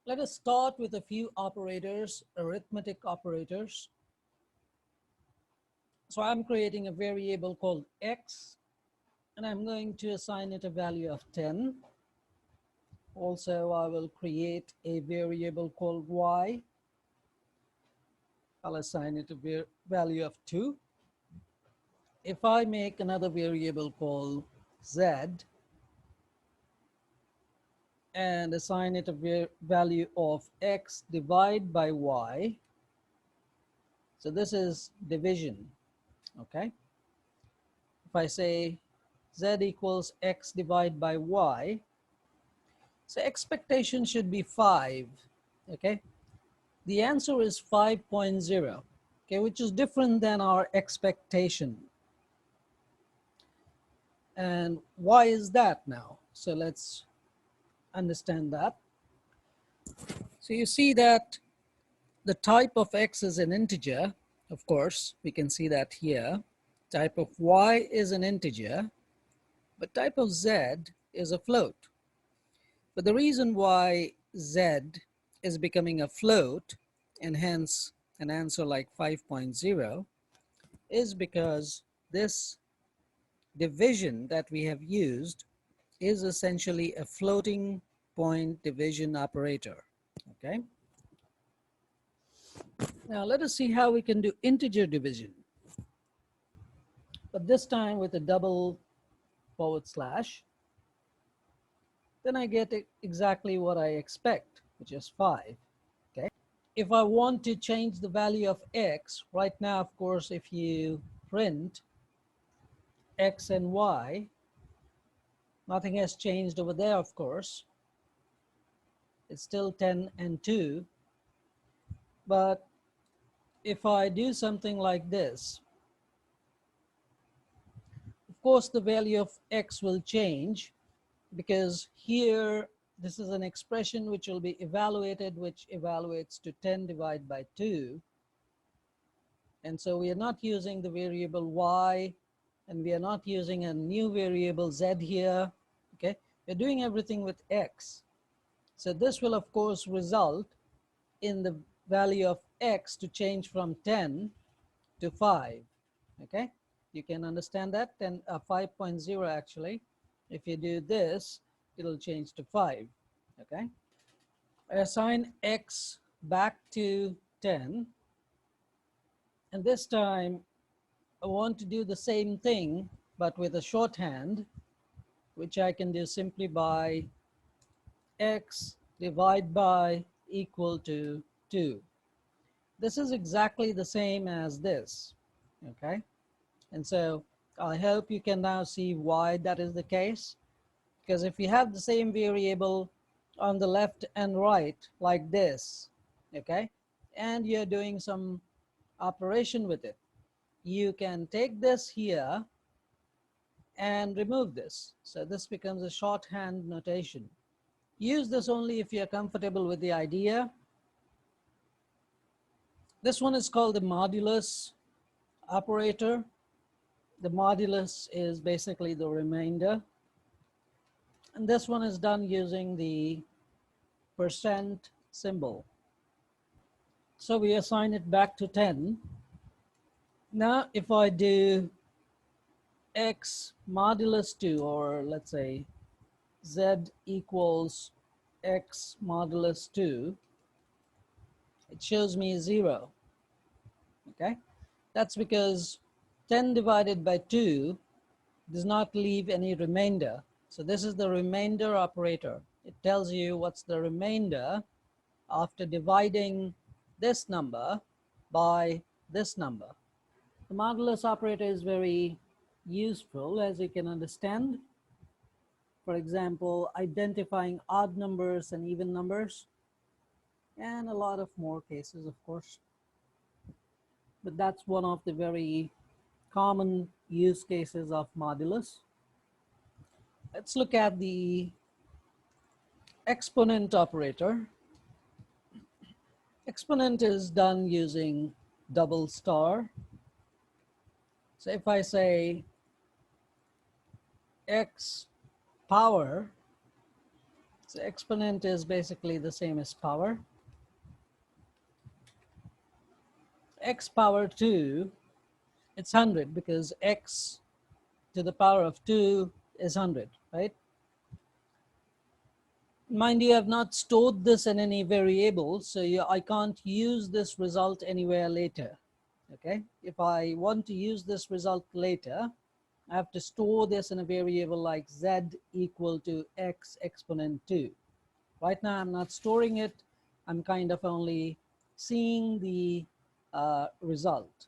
Let us start with a few operators, arithmetic operators. So I'm creating a variable called x, and I'm going to assign it a value of 10. Also, I will create a variable called y. I'll assign it a value of 2. If I make another variable called z and assign it a value of x divided by y, so this is division, okay? If I say z equals x divided by y, so expectation should be 5, okay? The answer is 5.0, okay, which is different than our expectation. And why is that now? So let's understand that. So you see that the type of x is an integer, of course, we can see that here. Type of y is an integer, but type of z is a float. But the reason why z is becoming a float, and hence an answer like 5.0, is because this division that we have used is essentially a floating point division operator, okay? Now let us see how we can do integer division, but this time with a double forward slash. Then I get exactly what I expect, which is 5, okay? If I want to change the value of x, right now, of course, if you print x and y, nothing has changed over there, of course. It's still 10 and 2. But if I do something like this, of course, the value of x will change, because here, this is an expression which will be evaluated, which evaluates to 10 divided by 2. And so we are not using the variable y, and we are not using a new variable z here, okay? We're doing everything with x. So this will, of course, result in the value of x to change from 10 to 5, okay? You can understand that, 5.0 actually. If you do this, it'll change to 5, okay? I assign x back to 10, and this time I want to do the same thing, but with a shorthand, which I can do simply by x divided by equal to 2. This is exactly the same as this, okay? And so I hope you can now see why that is the case. Because if you have the same variable on the left and right like this, okay, and you're doing some operation with it, you can take this here and remove this. So this becomes a shorthand notation. Use this only if you're comfortable with the idea. This one is called the modulus operator. The modulus is basically the remainder. And this one is done using the percent symbol. So we assign it back to 10. Now, if I do x modulus 2, or let's say z equals x modulus 2, it shows me 0, okay? That's because 10 divided by 2 does not leave any remainder. So this is the remainder operator. It tells you what's the remainder after dividing this number by this number. The modulus operator is very useful, as you can understand. For example, identifying odd numbers and even numbers, and a lot of more cases, of course. But that's one of the very common use cases of modulus. Let's look at the exponent operator. Exponent is done using double star. So if I say x power, So exponent is basically the same as power. X power 2, it's 100 because x to the power of 2 is 100, right? Mind you, I have not stored this in any variable, so I can't use this result anywhere later. Okay, if I want to use this result later, I have to store this in a variable like z equal to x exponent 2. Right now I'm not storing it, I'm kind of only seeing the result.